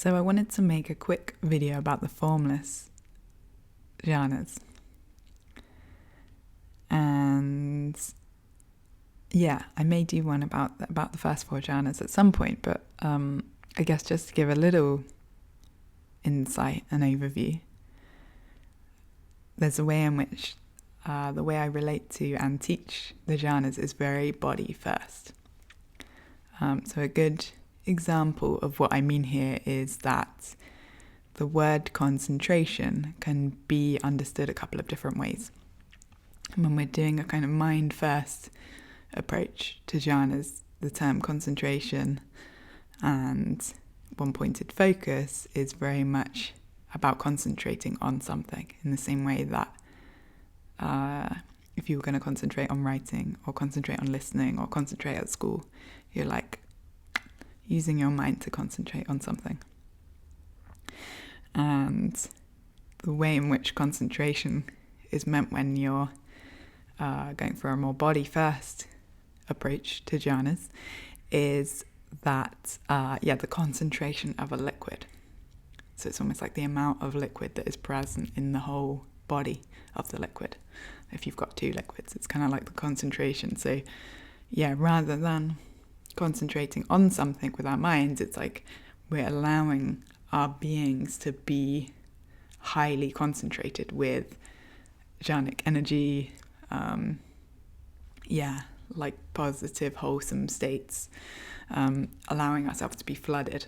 So I wanted to make a quick video about the Formless Jhanas. And yeah, I may do one about the first 4 jhanas at some point, but I guess just to give a little insight and overview, there's a way in which the way I relate to and teach the jhanas is very body first. So a good example of what I mean here is that the word concentration can be understood a couple of different ways. When we're doing a kind of mind first approach to jhanas, the term concentration and one-pointed focus is very much about concentrating on something, in the same way that if you were going to concentrate on writing or concentrate on listening or concentrate at school, you're like using your mind to concentrate on something. And the way in which concentration is meant when you're going for a more body first approach to jhanas is that the concentration of a liquid. So it's almost like the amount of liquid that is present in the whole body of the liquid. If you've got 2 liquids, it's kind of like the concentration. So yeah, rather than concentrating on something with our minds, it's like we're allowing our beings to be highly concentrated with jhanic energy, like positive, wholesome states, allowing ourselves to be flooded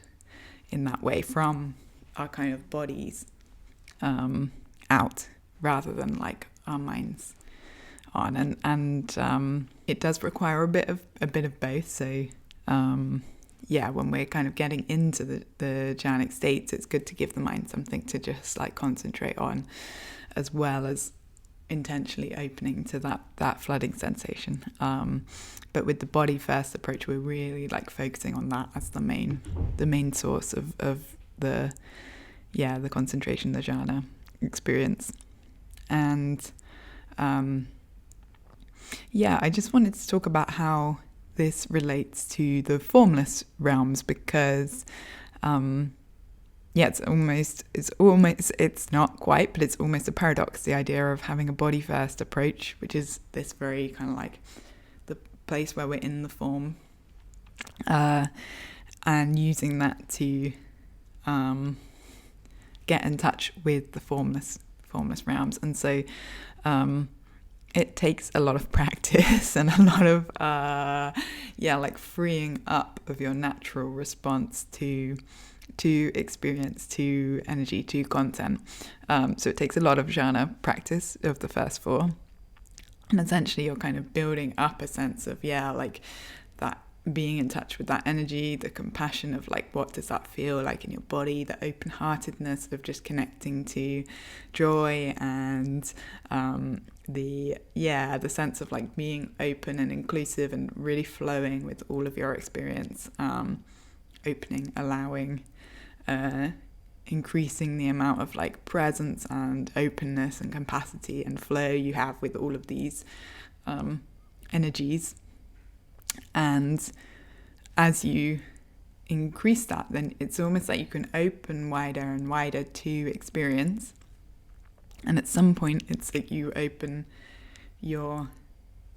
in that way from our kind of bodies out, rather than like our minds on. And it does require a bit of both. So when we're kind of getting into the jhanic states, it's good to give the mind something to just like concentrate on, as well as intentionally opening to that flooding sensation. But with the body first approach, we're really like focusing on that as the main source of the concentration, the jhana experience. And I just wanted to talk about how this relates to the formless realms, because it's not quite, but it's almost a paradox, the idea of having a body first approach, which is this very kind of like the place where we're in the form, and using that to get in touch with the formless realms. And so it takes a lot of practice and a lot of freeing up of your natural response to experience, to energy, to content. So it takes a lot of jhana practice of the first 4, and essentially you're kind of building up a sense of that being in touch with that energy, the compassion of like, what does that feel like in your body, the open-heartedness of just connecting to joy, and the sense of like being open and inclusive and really flowing with all of your experience, opening, allowing, increasing the amount of like presence and openness and capacity and flow you have with all of these energies. And as you increase that, then it's almost like you can open wider and wider to experience. And at some point, it's like you open your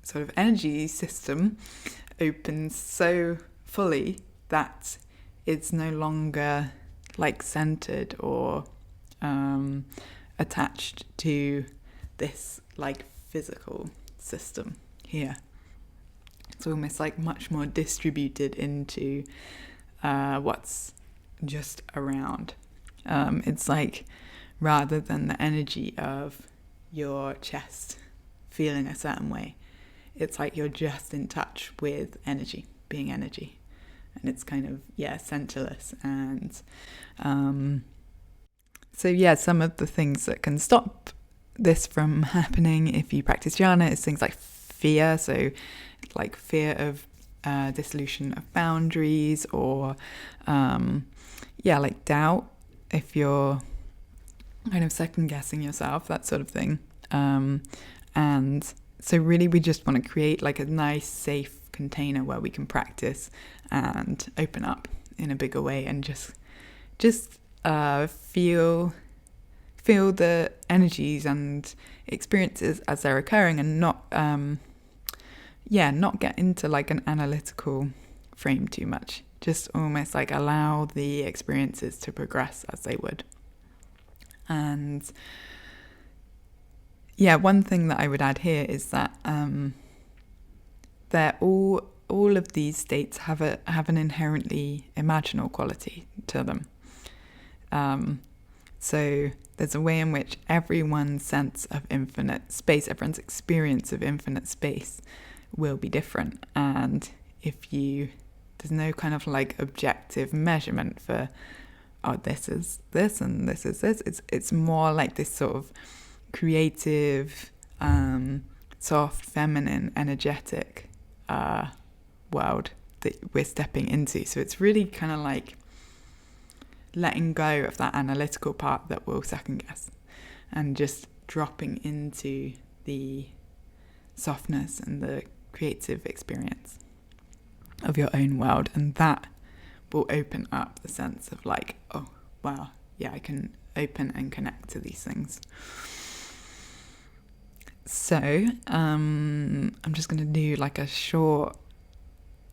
sort of energy system opens so fully that it's no longer like centered or attached to this like physical system here. It's almost like much more distributed into what's just around. It's like, rather than the energy of your chest feeling a certain way, it's like you're just in touch with energy, being energy. And it's kind of, centerless. And some of the things that can stop this from happening if you practice jhana is things like fear. So like fear of dissolution of boundaries, or like doubt, if you're kind of second guessing yourself, that sort of thing. And so really we just want to create like a nice safe container where we can practice and open up in a bigger way and just just feel the energies and experiences as they're occurring, and not get into like an analytical frame too much. Just almost like allow the experiences to progress as they would. And one thing that I would add here is that they're all of these states have an inherently imaginal quality to them. So there's a way in which everyone's sense of infinite space, everyone's experience of infinite space will be different. And there's no kind of like objective measurement for, this is this and this is this. It's more like this sort of creative, soft, feminine, energetic world that we're stepping into. So it's really kind of like letting go of that analytical part that will second guess, and just dropping into the softness and the creative experience of your own world. And that will open up the sense of like, oh wow, yeah, I can open and connect to these things. So I'm just going to do like a short,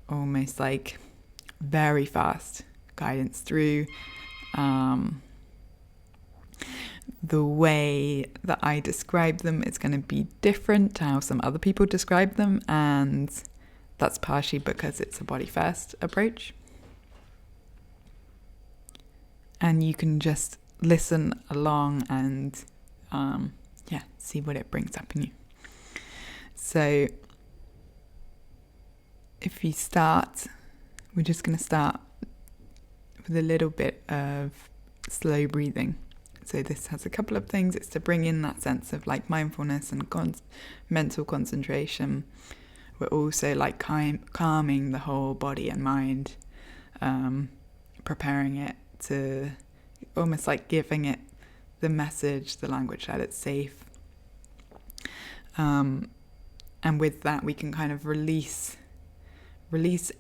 almost like very fast guidance through the way that I describe them. It's going to be different to how some other people describe them, and that's partially because it's a body first approach. And you can just listen along and see what it brings up in you. So if you start, we're just going to start with a little bit of slow breathing. So this has a couple of things. It's to bring in that sense of like mindfulness and mental concentration. We're also like calming the whole body and mind, preparing it to almost like giving it the message, the language that it's safe. And with that, we can kind of release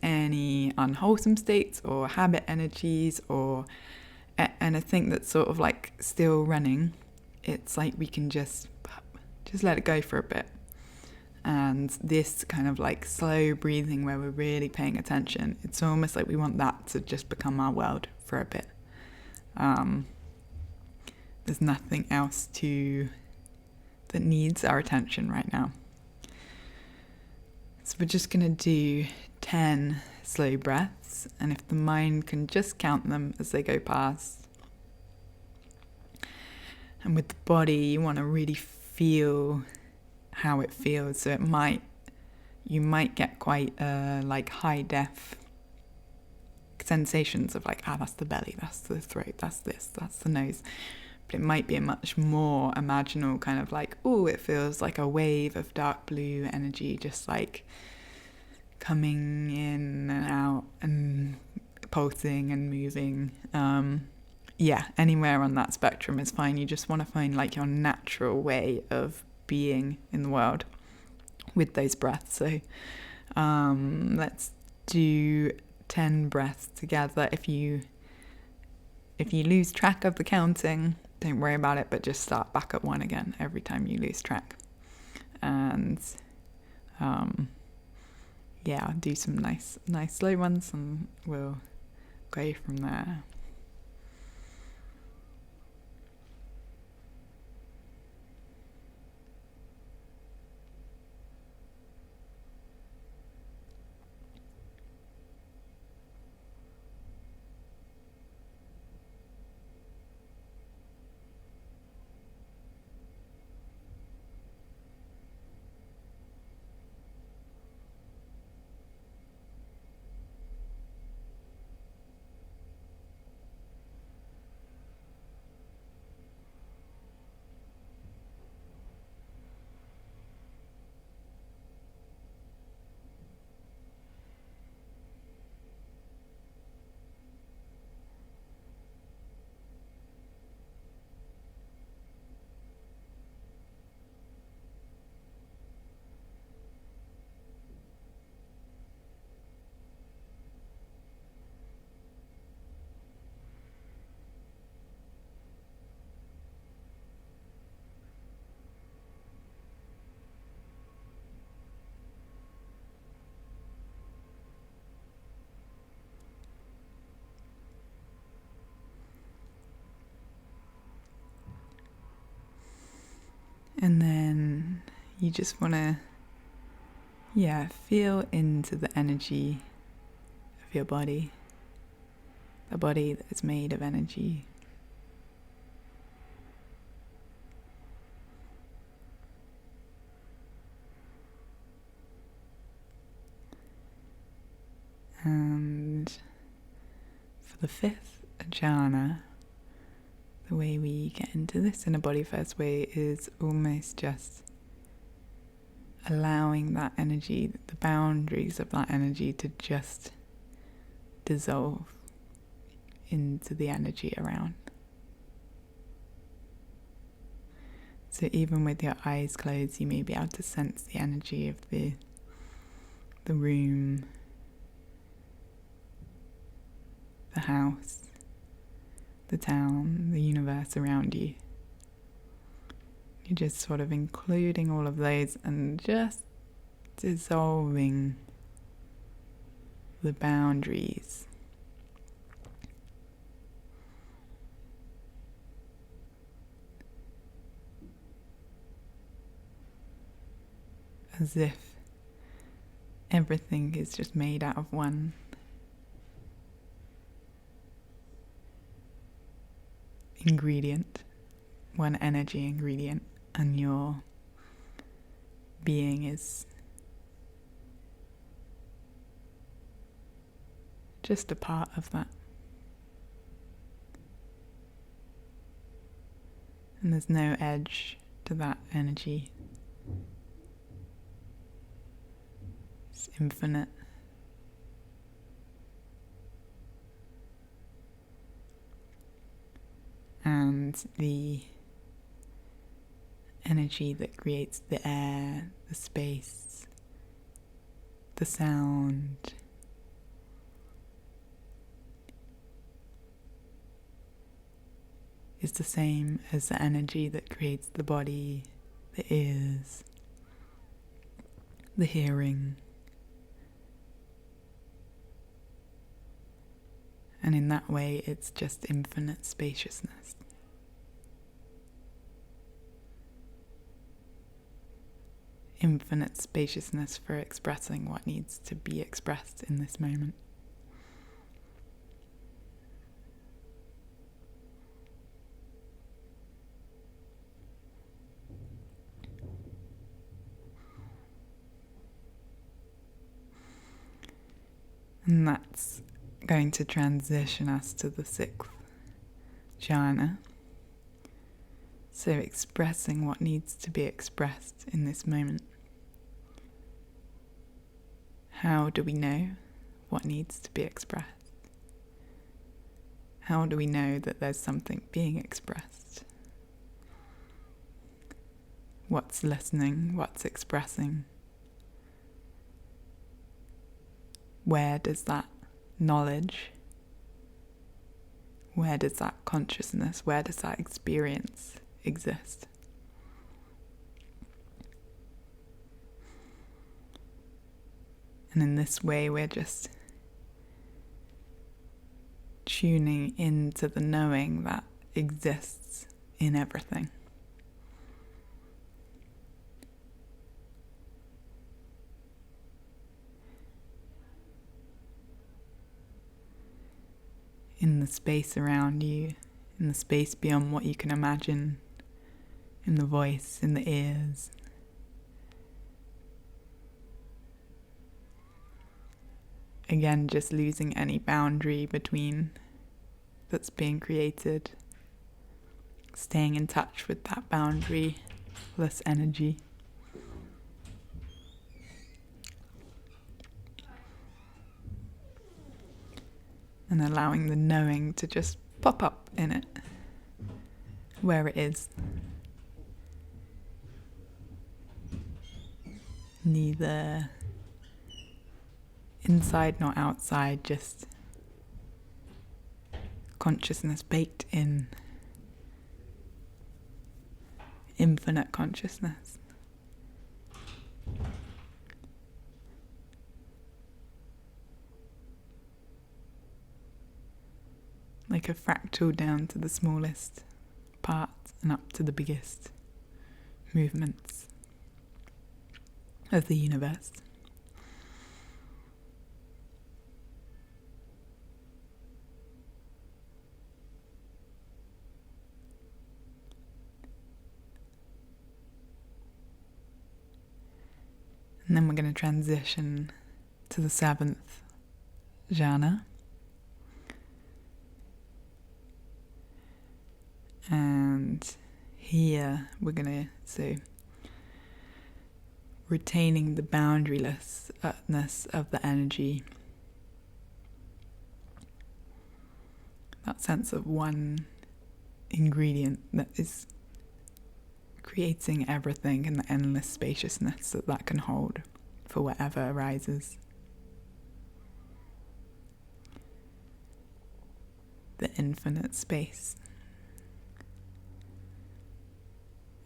any unwholesome states or habit energies or anything that's sort of like still running. It's like we can just let it go for a bit. And this kind of like slow breathing where we're really paying attention, it's almost like we want that to just become our world for a bit. There's nothing else that needs our attention right now. So we're just going to do 10 slow breaths, and if the mind can just count them as they go past. And with the body, you want to really feel how it feels. So you might get quite like high def sensations of like, that's the belly, that's the throat, that's this, that's the nose. But it might be a much more imaginal kind of like, it feels like a wave of dark blue energy, just like coming in and out and pulsing and moving. Anywhere on that spectrum is fine. You just want to find like your natural way of being in the world with those breaths. So let's do 10 breaths together. If you lose track of the counting, don't worry about it, but just start back at 1 again every time you lose track. And I'll do some nice slow ones, and we'll go from there. And then you just want to, feel into the energy of your body, a body that is made of energy. And for the fifth jhana, the way we get into this in a body first way is almost just allowing that energy, the boundaries of that energy, to just dissolve into the energy around. So even with your eyes closed, you may be able to sense the energy of the room, the house, the town, the universe around you. You're just sort of including all of those and just dissolving the boundaries. As if everything is just made out of one ingredient, one energy ingredient, and your being is just a part of that. And there's no edge to that energy. It's infinite. And the energy that creates the air, the space, the sound, is the same as the energy that creates the body, the ears, the hearing. And in that way, it's just infinite spaciousness. Infinite spaciousness for expressing what needs to be expressed in this moment. And that's going to transition us to the sixth jhana. So expressing what needs to be expressed in this moment. How do we know what needs to be expressed? How do we know that there's something being expressed? What's listening? What's expressing? Where does that knowledge, where does that consciousness, where does that experience exist? And in this way, we're just tuning into the knowing that exists in everything. In the space around you, in the space beyond what you can imagine, in the voice, in the ears. Again, just losing any boundary between that's being created, staying in touch with that boundaryless energy. And allowing the knowing to just pop up in it, where it is. Neither inside nor outside, just consciousness baked in, infinite consciousness. Like a fractal down to the smallest part and up to the biggest. movements of the universe. And then we're going to transition to the 7th jhana. And here we're going to, retaining the boundarylessness of the energy, that sense of one ingredient that is creating everything and the endless spaciousness that can hold for whatever arises. The infinite space.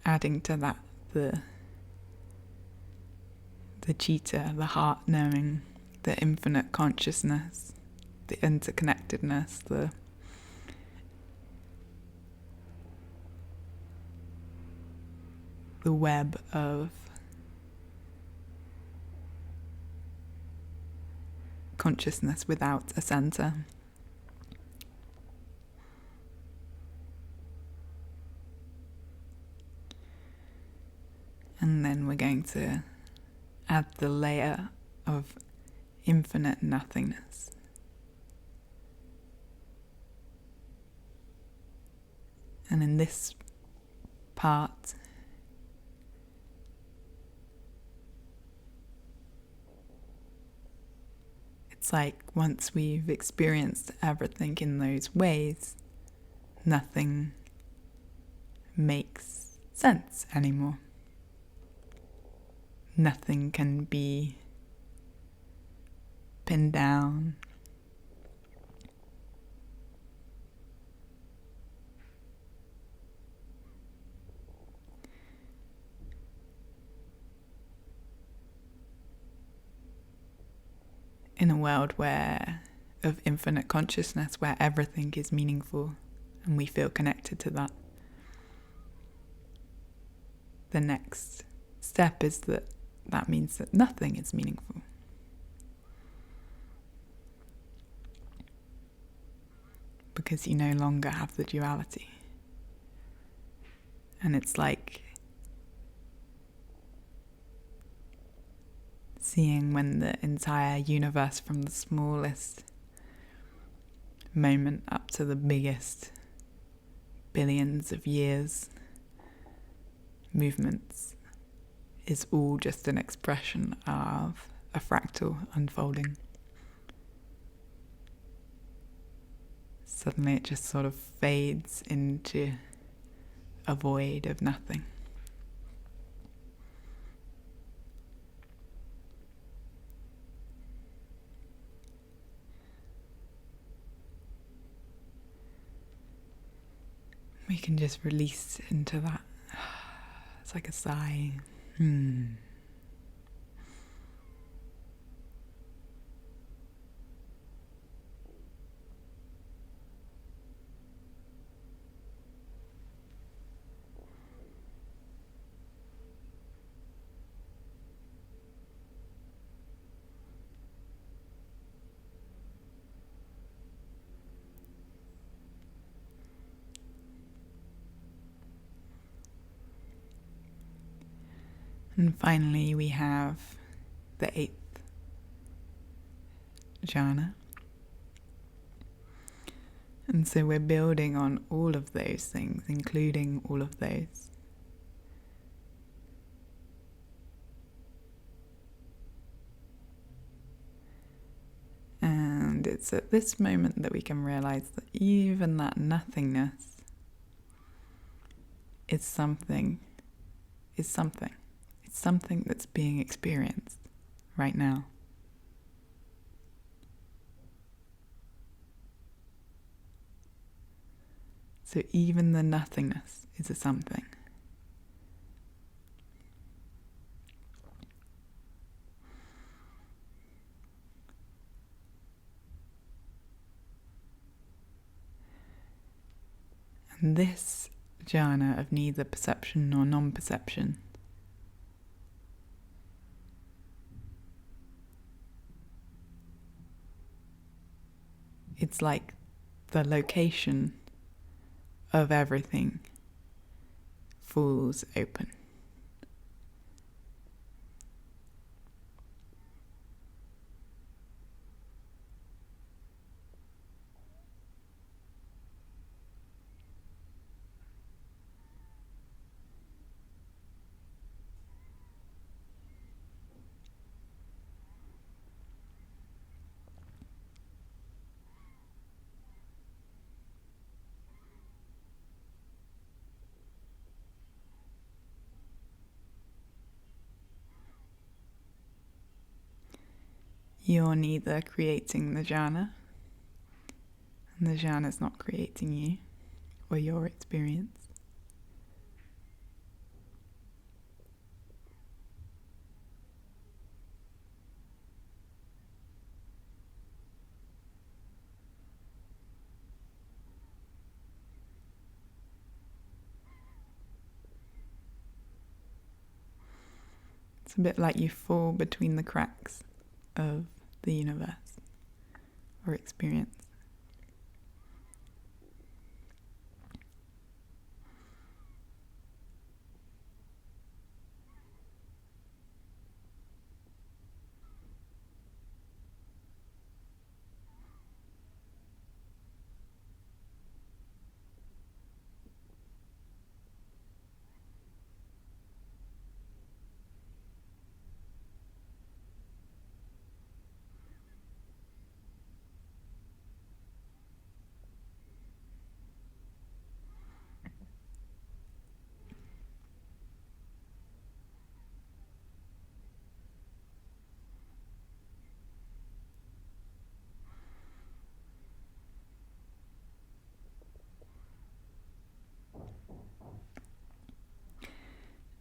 Adding to that the citta, the heart knowing, the infinite consciousness, the interconnectedness, the web of consciousness without a center. And then we're going to add the layer of infinite nothingness. And in this part, it's like once we've experienced everything in those ways, nothing makes sense anymore. Nothing can be pinned down. In a world of infinite consciousness, where everything is meaningful and we feel connected to that, the next step is that means that nothing is meaningful. Because you no longer have the duality. And it's like seeing when the entire universe, from the smallest moment up to the biggest billions of years movements, is all just an expression of a fractal unfolding. Suddenly it just sort of fades into a void of nothing. We can just release into that. It's like a sigh. And finally, we have the 8th jhana. And so we're building on all of those things, including all of those. And it's at this moment that we can realize that even that nothingness is something. It's something that's being experienced right now. So even the nothingness is a something. And this jhana of neither perception nor non-perception. It's like the location of everything falls open. You're neither creating the jhana, and the jhana is not creating you or your experience. It's a bit like you fall between the cracks of the universe or experience.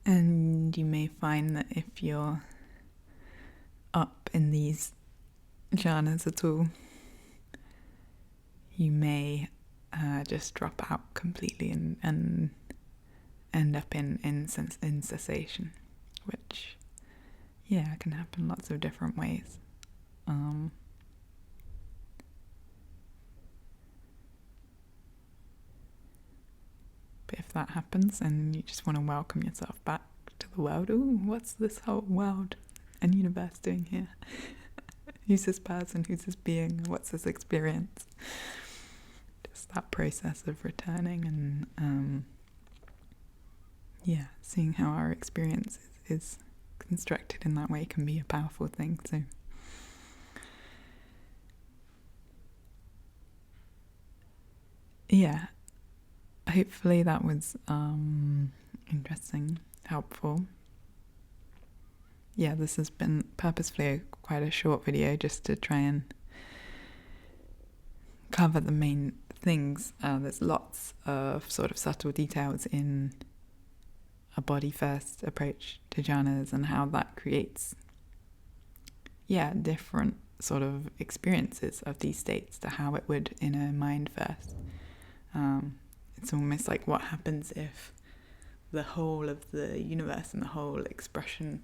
And you may find that if you're up in these jhanas at all, you may just drop out completely and end up in cessation, which, yeah, can happen lots of different ways. But if that happens and you just want to welcome yourself back to the world, ooh, what's this whole world and universe doing here? Who's this person? Who's this being? What's this experience? Just that process of returning and seeing how our experience is constructed in that way can be a powerful thing. So yeah, hopefully that was interesting, helpful. Yeah, this has been purposefully quite a short video just to try and cover the main things. There's lots of sort of subtle details in a body first approach to jhanas and how that creates different sort of experiences of these states to how it would in a mind first. It's almost like what happens if the whole of the universe and the whole expression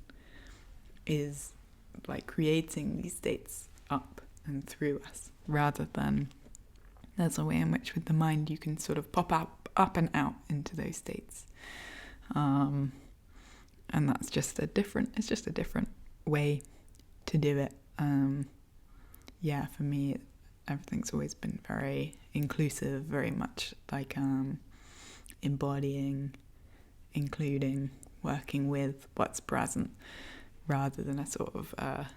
is like creating these states up and through us, rather than there's a way in which with the mind you can sort of pop up and out into those states. And that's just a different way to do it. For me, everything's always been very inclusive, very much like embodying, including, working with what's present, rather than a sort of a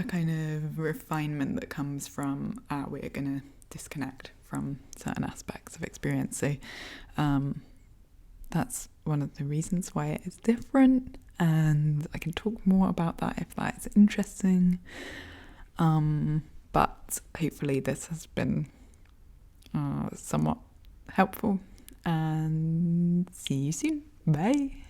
kind of refinement that comes from we're going to disconnect from certain aspects of experience. So that's one of the reasons why it is different, and I can talk more about that if that is interesting. But hopefully this has been somewhat helpful, and see you soon. Bye.